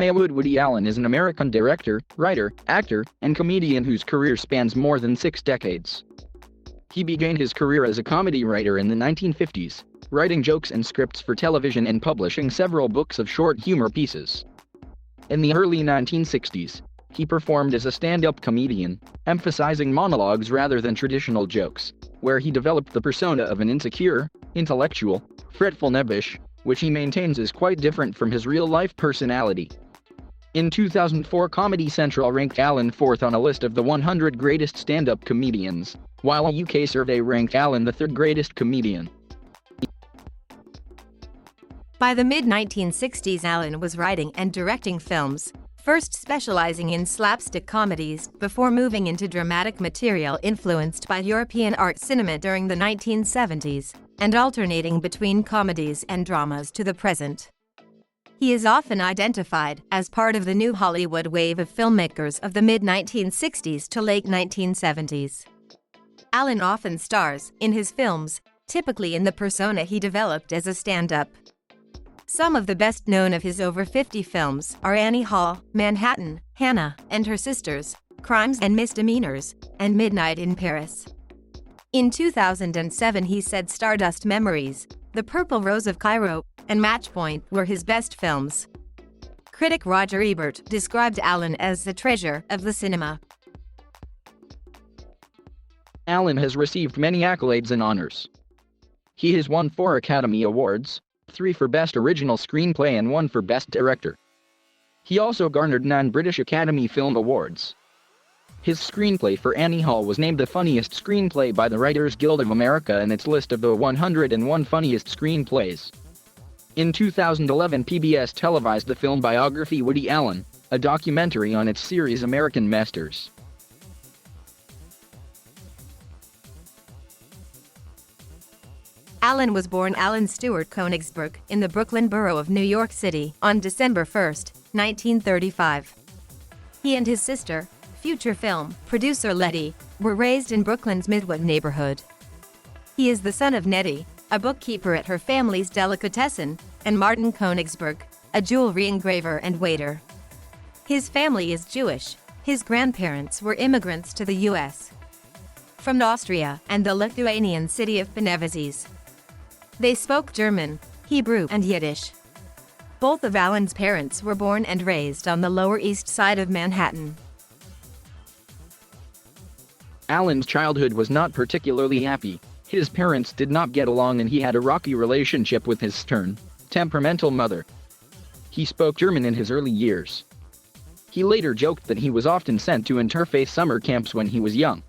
Hollywood. Woody Allen is an American director, writer, actor, and comedian whose career spans more than 6 decades. He began his career as a comedy writer in the 1950s, writing jokes and scripts for television and publishing several books of short humor pieces. In the early 1960s, he performed as a stand-up comedian, emphasizing monologues rather than traditional jokes, where he developed the persona of an insecure, intellectual, fretful nebbish, which he maintains is quite different from his real-life personality. In 2004, Comedy Central ranked Allen fourth on a list of the 100 greatest stand-up comedians, while a UK survey ranked Allen the third greatest comedian. By the mid-1960s, Allen was writing and directing films, first specializing in slapstick comedies before moving into dramatic material influenced by European art cinema during the 1970s, and alternating between comedies and dramas to the present. He is often identified as part of the new Hollywood wave of filmmakers of the mid-1960s to late 1970s. Allen often stars in his films, typically in the persona he developed as a stand-up. Some of the best known of his over 50 films are Annie Hall, Manhattan, Hannah and Her Sisters, Crimes and Misdemeanors, and Midnight in Paris. In 2007, he said Stardust Memories, The Purple Rose of Cairo, and Matchpoint were his best films. Critic Roger Ebert described Allen as the treasure of the cinema. Allen has received many accolades and honors. He has won 4 Academy Awards, 3 for Best Original Screenplay and 1 for Best Director. He also garnered 9 British Academy Film Awards. His screenplay for Annie Hall was named the funniest screenplay by the Writers Guild of America in its list of the 101 funniest screenplays. In 2011, PBS televised the film biography Woody Allen, a documentary on its series American Masters. Allen was born Allen Stewart Koenigsberg in the Brooklyn borough of New York City on December 1, 1935. He and his sister, future film producer Letty, were raised in Brooklyn's Midwood neighborhood. He is the son of Nettie, a bookkeeper at her family's delicatessen, and Martin Koenigsberg, a jewelry engraver and waiter. His family is Jewish. His grandparents were immigrants to the U.S. from Austria and the Lithuanian city of Panevėžys. They spoke German, Hebrew, and Yiddish. Both of Allen's parents were born and raised on the Lower East Side of Manhattan. Allen's childhood was not particularly happy. His parents did not get along and he had a rocky relationship with his stern, temperamental mother. He spoke German in his early years. He later joked that he was often sent to interfaith summer camps when he was young.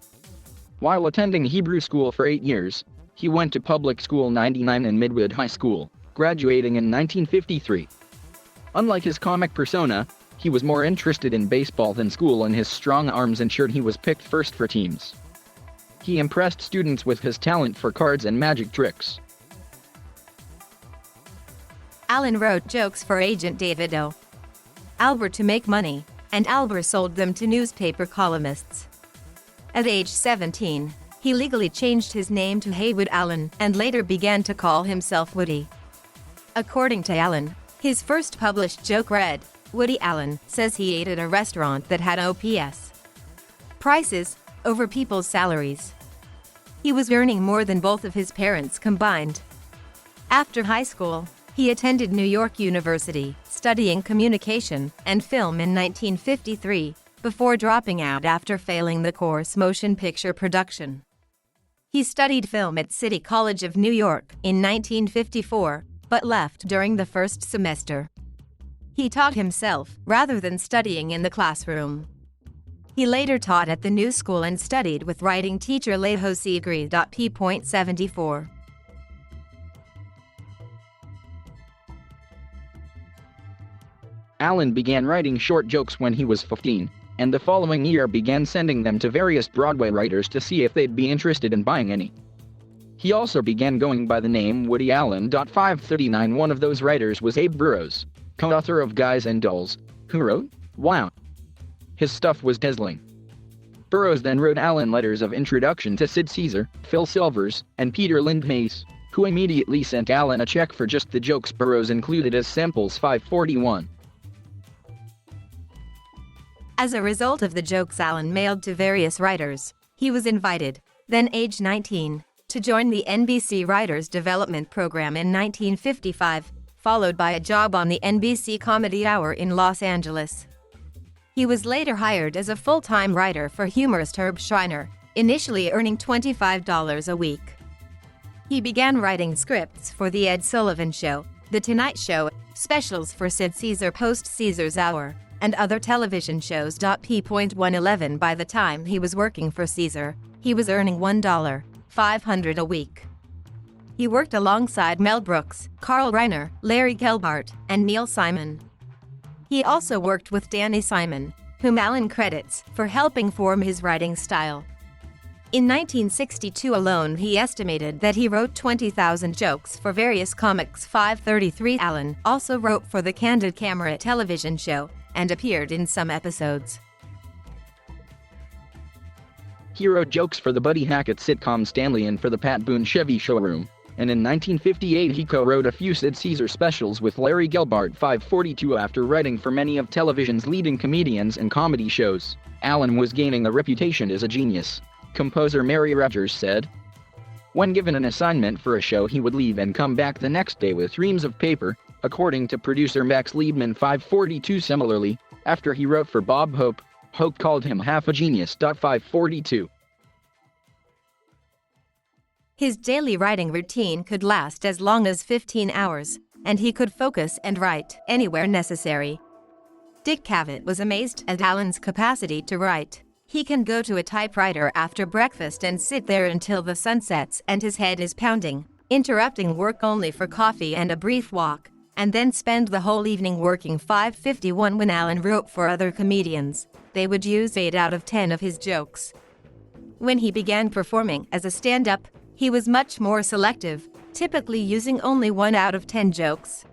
While attending Hebrew school for 8 years, he went to public school 99 and Midwood High School, graduating in 1953. Unlike his comic persona, he was more interested in baseball than school, and his strong arms ensured he was picked first for teams. He impressed students with his talent for cards and magic tricks. Allen wrote jokes for agent David O. Albert to make money, and Albert sold them to newspaper columnists. At age 17, he legally changed his name to Haywood Allen and later began to call himself Woody. According to Allen, his first published joke read, Woody Allen says he ate at a restaurant that had OPS prices over people's salaries. He was earning more than both of his parents combined. After high school, he attended New York University, studying communication and film in 1953, before dropping out after failing the course motion picture production. He studied film at City College of New York in 1954, but left during the first semester. He taught himself, rather than studying in the classroom. He later taught at the New School and studied with writing teacher Leho Sigrid. P.74. Allen began writing short jokes when he was 15, and the following year began sending them to various Broadway writers to see if they'd be interested in buying any. He also began going by the name Woody Allen. 539. One of those writers was Abe Burrows, co-author of Guys and Dolls, who wrote, Wow! His stuff was dazzling. Burrows then wrote Allen letters of introduction to Sid Caesar, Phil Silvers, and Peter Lindmays, who immediately sent Allen a check for just the jokes Burrows included as samples. 541. As a result of the jokes Allen mailed to various writers, he was invited, then age 19, to join the NBC Writers Development Program in 1955, followed by a job on the NBC Comedy Hour in Los Angeles. He was later hired as a full-time writer for humorist Herb Schreiner, initially earning $25 a week. He began writing scripts for The Ed Sullivan Show, The Tonight Show, specials for Sid Caesar Post Caesar's Hour, and other television shows. P.111 By the time he was working for Caesar, he was earning $1.500 a week. He worked alongside Mel Brooks, Carl Reiner, Larry Gelbart, and Neil Simon. He also worked with Danny Simon, whom Allen credits for helping form his writing style. In 1962 alone, he estimated that he wrote 20,000 jokes for various comics. 533 Allen also wrote for the Candid Camera television show and appeared in some episodes. He wrote jokes for the Buddy Hackett sitcom Stanley and for the Pat Boone Chevy Showroom, and in 1958 he co-wrote a few Sid Caesar specials with Larry Gelbart. 542 After writing for many of television's leading comedians and comedy shows, Allen was gaining a reputation as a genius. Composer Mary Rogers said, when given an assignment for a show he would leave and come back the next day with reams of paper, according to producer Max Liebman. 542 Similarly, after he wrote for Bob Hope, Hope called him half a genius. 542 His daily writing routine could last as long as 15 hours, and he could focus and write anywhere necessary. Dick Cavett was amazed at Allen's capacity to write. He can go to a typewriter after breakfast and sit there until the sun sets and his head is pounding, interrupting work only for coffee and a brief walk, and then spend the whole evening working. 551 When Allen wrote for other comedians, they would use 8 out of 10 of his jokes. When he began performing as a stand-up, he was much more selective, typically using only 1 out of 10 jokes.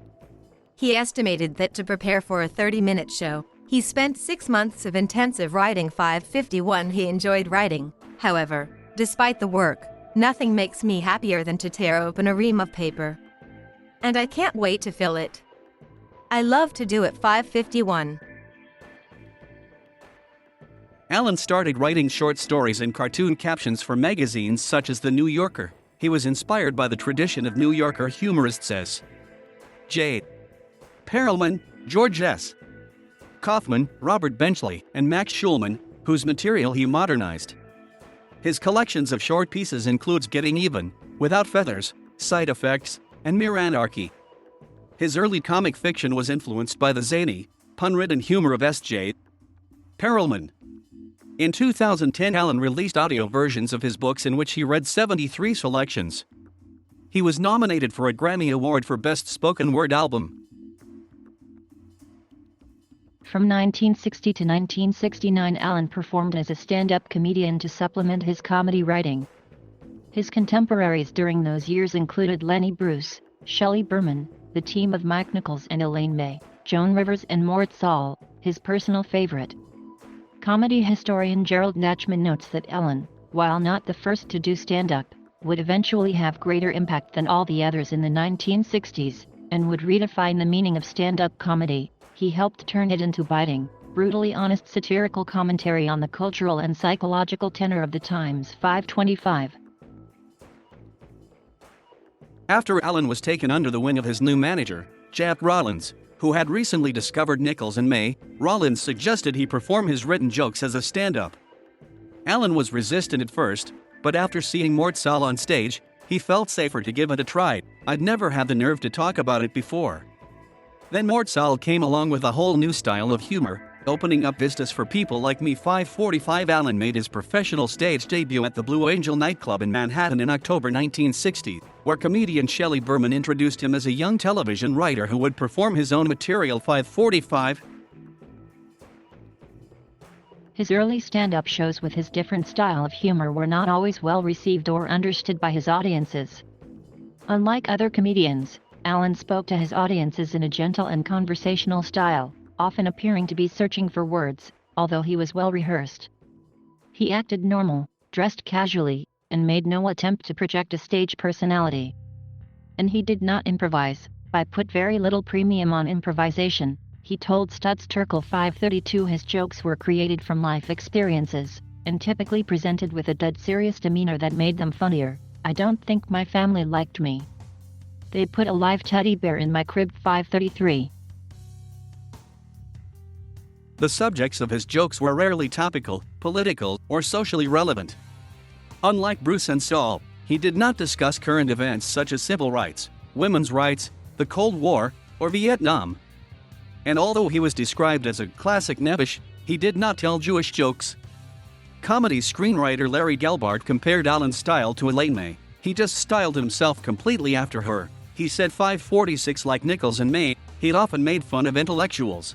He estimated that to prepare for a 30-minute show, he spent 6 months of intensive writing. 551 He enjoyed writing, however, despite the work. Nothing makes me happier than to tear open a ream of paper. And I can't wait to fill it. I love to do it. 551 Allen started writing short stories and cartoon captions for magazines such as The New Yorker. He was inspired by the tradition of New Yorker humorists as J. Perelman, George S. Kaufman, Robert Benchley, and Max Schulman, whose material he modernized. His collections of short pieces includes Getting Even, Without Feathers, Side Effects, and Mere Anarchy. His early comic fiction was influenced by the zany, pun-ridden humor of S.J. Perelman. In 2010, Allen released audio versions of his books in which he read 73 selections. He was nominated for a Grammy Award for Best Spoken Word Album. From 1960 to 1969, Allen performed as a stand-up comedian to supplement his comedy writing. His contemporaries during those years included Lenny Bruce, Shelley Berman, the team of Mike Nichols and Elaine May, Joan Rivers and Mort Saul, his personal favorite. Comedy historian Gerald Nachman notes that Allen, while not the first to do stand-up, would eventually have greater impact than all the others in the 1960s, and would redefine the meaning of stand-up comedy. He helped turn it into biting, brutally honest satirical commentary on the cultural and psychological tenor of the times. 525 After Allen was taken under the wing of his new manager, Jack Rollins, who had recently discovered Nichols and May, Rollins suggested he perform his written jokes as a stand-up. Allen was resistant at first, but after seeing Mort Sahl on stage, he felt safer to give it a try. I'd never had the nerve to talk about it before. Then Mort Sahl came along with a whole new style of humor, opening up vistas for people like me. 545 Allen made his professional stage debut at the Blue Angel nightclub in Manhattan in October 1960, where comedian Shelley Berman introduced him as a young television writer who would perform his own material. 545 His early stand-up shows with his different style of humor were not always well received or understood by his audiences. Unlike other comedians, Allen spoke to his audiences in a gentle and conversational style, often appearing to be searching for words, although he was well rehearsed. He acted normal, dressed casually, and made no attempt to project a stage personality. And he did not improvise. I put very little premium on improvisation. He told Stutz Terkel 532 his jokes were created from life experiences, and typically presented with a dead serious demeanor that made them funnier. I don't think my family liked me. They put a live teddy bear in my crib 533. The subjects of his jokes were rarely topical, political, or socially relevant. Unlike Bruce and Saul, he did not discuss current events such as civil rights, women's rights, the Cold War, or Vietnam. And although he was described as a classic Nevish, he did not tell Jewish jokes. Comedy screenwriter Larry Gelbart compared Allen's style to Elaine May. He just styled himself completely after her. He said 546 like Nichols and May, he'd often made fun of intellectuals.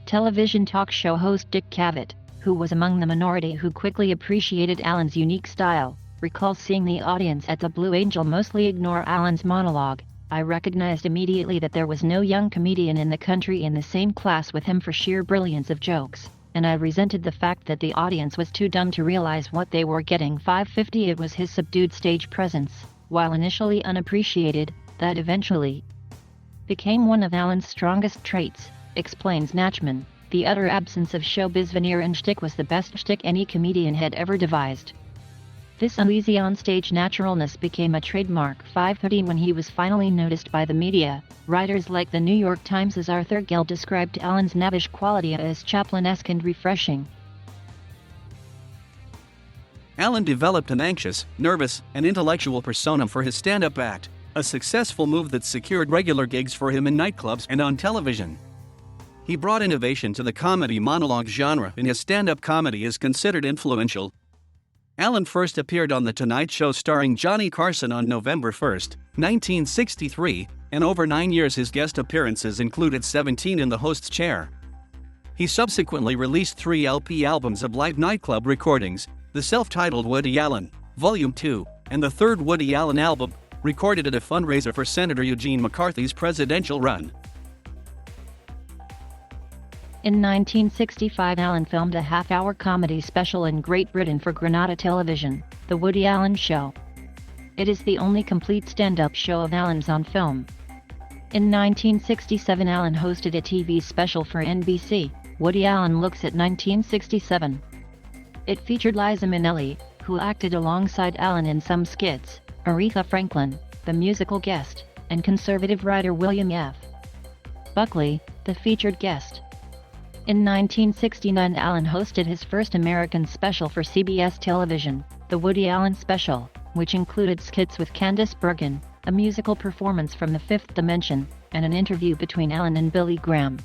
Television talk show host Dick Cavett, who was among the minority who quickly appreciated Allen's unique style, recalls seeing the audience at the Blue Angel mostly ignore Allen's monologue. I recognized immediately that there was no young comedian in the country in the same class with him for sheer brilliance of jokes, and I resented the fact that the audience was too dumb to realize what they were getting. 550. It was his subdued stage presence, while initially unappreciated, that eventually became one of Allen's strongest traits, explains Nachman. The utter absence of showbiz veneer and shtick was the best shtick any comedian had ever devised. This uneasy on-stage naturalness became a trademark 530 when he was finally noticed by the media. Writers like the New York Times' Arthur Gill described Allen's Nevish quality as Chaplin-esque and refreshing. Allen developed an anxious, nervous, and intellectual persona for his stand-up act, a successful move that secured regular gigs for him in nightclubs and on television. He brought innovation to the comedy monologue genre, and his stand-up comedy is considered influential. Allen first appeared on The Tonight Show starring Johnny Carson on November 1, 1963, and over 9 years his guest appearances included 17 in the host's chair. He subsequently released 3 LP albums of live nightclub recordings, the self-titled Woody Allen, Volume 2, and the third Woody Allen album, recorded at a fundraiser for Senator Eugene McCarthy's presidential run. In 1965, Allen filmed a half-hour comedy special in Great Britain for Granada Television, The Woody Allen Show. It is the only complete stand-up show of Allen's on film. In 1967, Allen hosted a TV special for NBC, Woody Allen Looks at 1967. It featured Liza Minnelli, who acted alongside Allen in some skits, Aretha Franklin, the musical guest, and conservative writer William F. Buckley, the featured guest. In 1969, Allen hosted his first American special for CBS television, The Woody Allen Special, which included skits with Candice Bergen, a musical performance from The Fifth Dimension, and an interview between Allen and Billy Graham.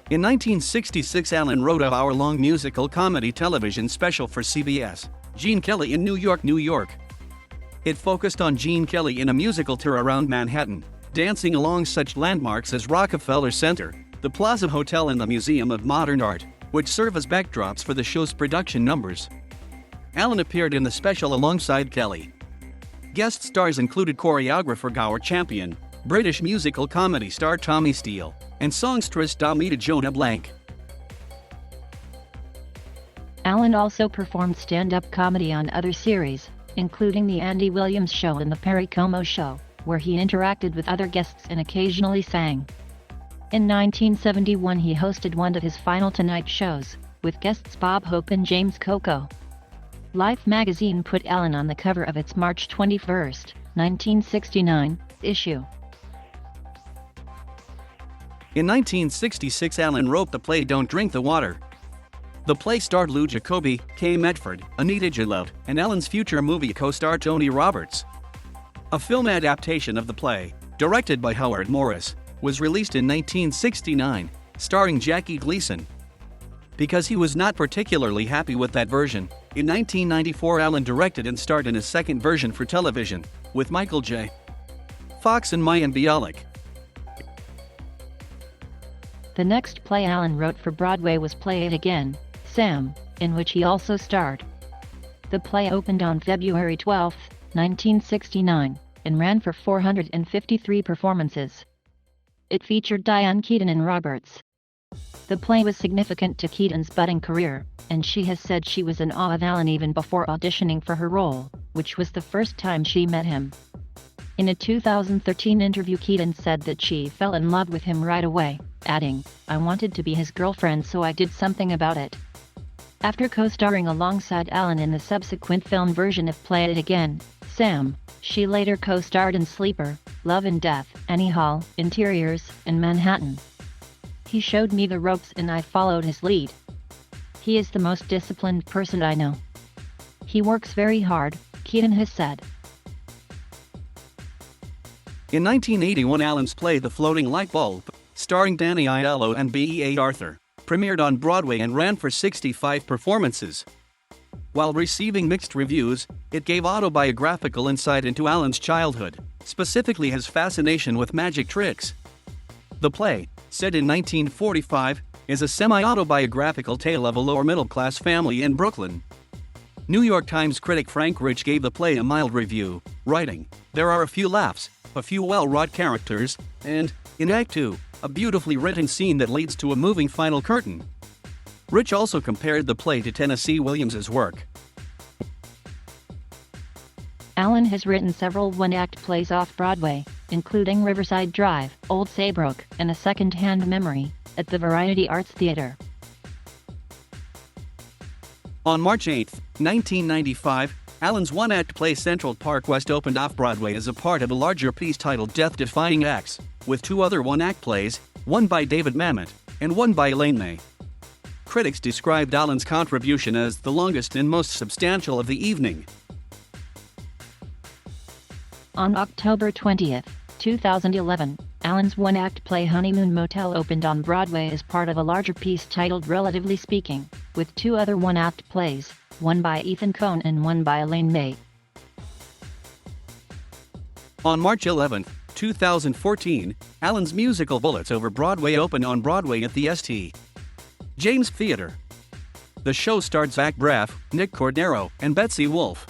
In 1966, Allen wrote an hour-long musical comedy television special for CBS, Gene Kelly in New York, New York. It focused on Gene Kelly in a musical tour around Manhattan, dancing along such landmarks as Rockefeller Center, the Plaza Hotel and the Museum of Modern Art, which serve as backdrops for the show's production numbers. Allen appeared in the special alongside Kelly. Guest stars included choreographer Gower Champion, British musical comedy star Tommy Steele, and songstress Damita Jonah Blank. Allen also performed stand-up comedy on other series, including The Andy Williams Show and The Perry Como Show, where he interacted with other guests and occasionally sang. In 1971, he hosted one of his final Tonight shows, with guests Bob Hope and James Coco. Life magazine put Allen on the cover of its March 21, 1969, issue. In 1966, Allen wrote the play Don't Drink the Water. The play starred Lou Jacobi, Kay Medford, Anita Gillette, and Allen's future movie co-star Tony Roberts. A film adaptation of the play, directed by Howard Morris, was released in 1969, starring Jackie Gleason. Because he was not particularly happy with that version, in 1994 Allen directed and starred in a second version for television, with Michael J. Fox and Mayim Bialik. The next play Allen wrote for Broadway was Play It Again, Sam, in which he also starred. The play opened on February 12, 1969, and ran for 453 performances. It featured Diane Keaton and Roberts. The play was significant to Keaton's budding career, and she has said she was in awe of Allen even before auditioning for her role, which was the first time she met him. In a 2013 interview, Keaton said that she fell in love with him right away, adding, "I wanted to be his girlfriend, so I did something about it." After co-starring alongside Allen in the subsequent film version of Play It Again, Sam, she later co-starred in Sleeper, Love and Death, Annie Hall, Interiors, and Manhattan. "He showed me the ropes and I followed his lead. He is the most disciplined person I know. He works very hard," Keaton has said. In 1981, Allen's play The Floating Light Bulb, starring Danny Aiello and B.E.A. Arthur, premiered on Broadway and ran for 65 performances. While receiving mixed reviews, it gave autobiographical insight into Allen's childhood, specifically his fascination with magic tricks. The play, set in 1945, is a semi-autobiographical tale of a lower-middle-class family in Brooklyn. New York Times critic Frank Rich gave the play a mild review, writing, "There are a few laughs, a few well-wrought characters, and, in Act 2, a beautifully written scene that leads to a moving final curtain." Rich also compared the play to Tennessee Williams's work. Allen has written several one-act plays off-Broadway, including Riverside Drive, Old Saybrook, and A Second-Hand Memory, at the Variety Arts Theater. On March 8, 1995, Allen's one-act play Central Park West opened off-Broadway as a part of a larger piece titled Death-Defying Acts, with two other one-act plays, one by David Mamet and one by Elaine May. Critics described Allen's contribution as the longest and most substantial of the evening. On October 20, 2011, Allen's one-act play Honeymoon Motel opened on Broadway as part of a larger piece titled Relatively Speaking, with two other one-act plays, one by Ethan Coen and one by Elaine May. On March 11, 2014, Allen's musical Bullets Over Broadway opened on Broadway at the St. James Theater. The show starred Zach Braff, Nick Cordero, and Betsy Wolfe.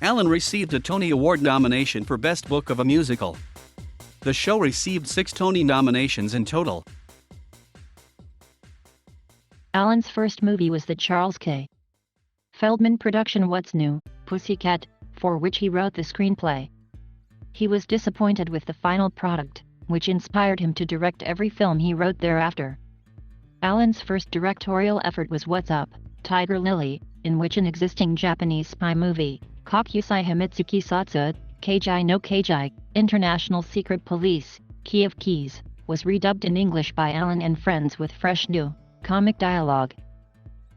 Allen received a Tony Award nomination for Best Book of a Musical. The show received 6 Tony nominations in total. Allen's first movie was the Charles K. Feldman production What's New, Pussycat, for which he wrote the screenplay. He was disappointed with the final product, which inspired him to direct every film he wrote thereafter. Allen's first directorial effort was What's Up, Tiger Lily, in which an existing Japanese spy movie, Kokusai Himitsuki Satsu, Keiji no Keiji, International Secret Police, Key of Keys, was redubbed in English by Allen and friends with fresh new, comic dialogue.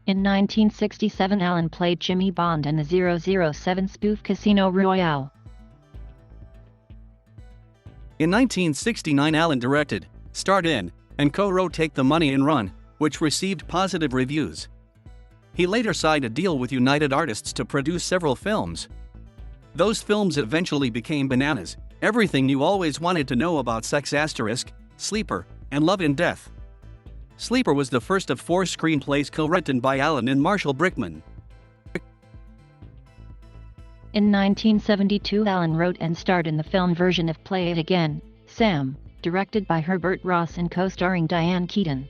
In 1967, Allen played Jimmy Bond in the 007 spoof Casino Royale. In 1969, Allen directed, starred in, and co-wrote Take the Money and Run, which received positive reviews. He later signed a deal with United Artists to produce several films. Those films eventually became Bananas, Everything You Always Wanted to Know About Sex*, Sleeper, and Love and Death. Sleeper was the first of 4 screenplays co-written by Allen and Marshall Brickman. In 1972, Allen wrote and starred in the film version of Play It Again, Sam, directed by Herbert Ross and co-starring Diane Keaton.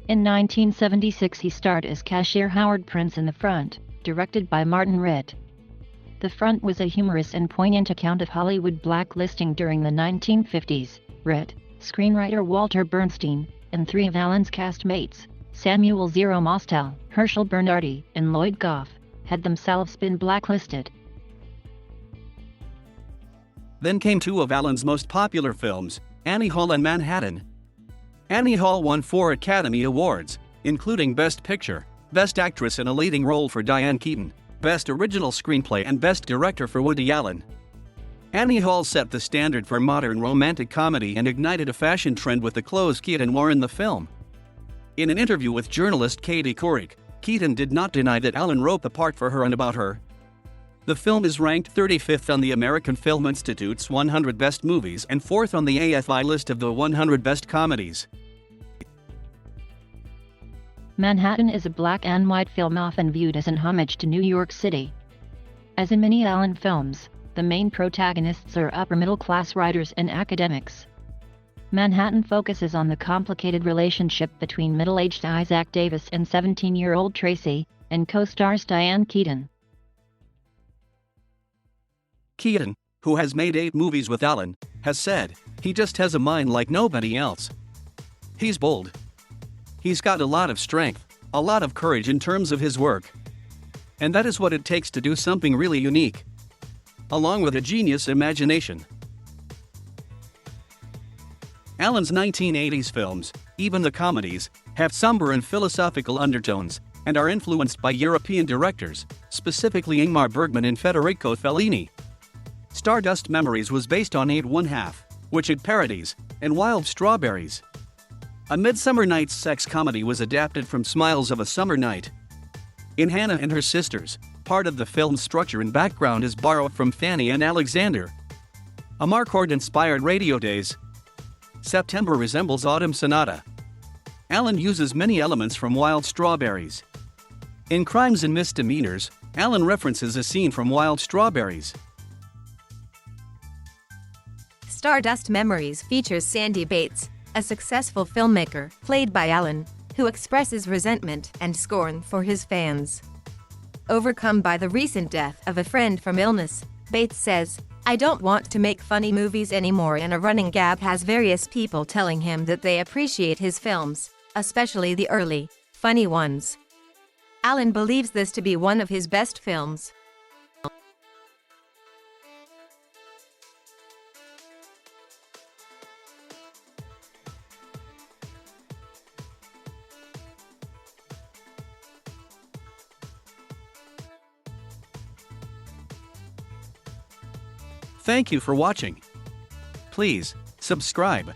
In 1976, he starred as cashier Howard Prince in The Front, directed by Martin Ritt. The Front was a humorous and poignant account of Hollywood blacklisting during the 1950s. Ritt, screenwriter Walter Bernstein, and 3 of Allen's castmates, Samuel Zero Mostel, Herschel Bernardi, and Lloyd Goff, had themselves been blacklisted. Then came 2 of Allen's most popular films, Annie Hall and Manhattan. Annie Hall won 4 Academy Awards, including Best Picture, Best Actress in a Leading Role for Diane Keaton, Best Original Screenplay and Best Director for Woody Allen. Annie Hall set the standard for modern romantic comedy and ignited a fashion trend with the clothes Keaton wore in the film. In an interview with journalist Katie Couric, Keaton did not deny that Allen wrote the part for her and about her. The film is ranked 35th on the American Film Institute's 100 Best Movies and 4th on the AFI list of the 100 Best Comedies. Manhattan is a black and white film often viewed as an homage to New York City. As in many Allen films, the main protagonists are upper-middle-class writers and academics. Manhattan focuses on the complicated relationship between middle-aged Isaac Davis and 17-year-old Tracy, and co-stars Diane Keaton. Keaton, who has made 8 movies with Alan, has said, "He just has a mind like nobody else. He's bold. He's got a lot of strength, a lot of courage in terms of his work. And that is what it takes to do something really unique. Along with a genius imagination." Alan's 1980s films, even the comedies, have somber and philosophical undertones, and are influenced by European directors, specifically Ingmar Bergman and Federico Fellini. Stardust Memories was based on 8 1/2, which it parodies, and Wild Strawberries. A Midsummer Night's sex comedy was adapted from Smiles of a Summer Night. In Hannah and Her Sisters, part of the film's structure and background is borrowed from Fanny and Alexander. A Marquardt-inspired Radio Days. September resembles Autumn Sonata. Alan uses many elements from Wild Strawberries. In Crimes and Misdemeanors, Alan references a scene from Wild Strawberries. Stardust Memories features Sandy Bates, a successful filmmaker, played by Alan, who expresses resentment and scorn for his fans. Overcome by the recent death of a friend from illness, Bates says, "I don't want to make funny movies anymore," and a running gag has various people telling him that they appreciate his films, especially the early, funny ones. Alan believes this to be one of his best films. Thank you for watching. Please subscribe.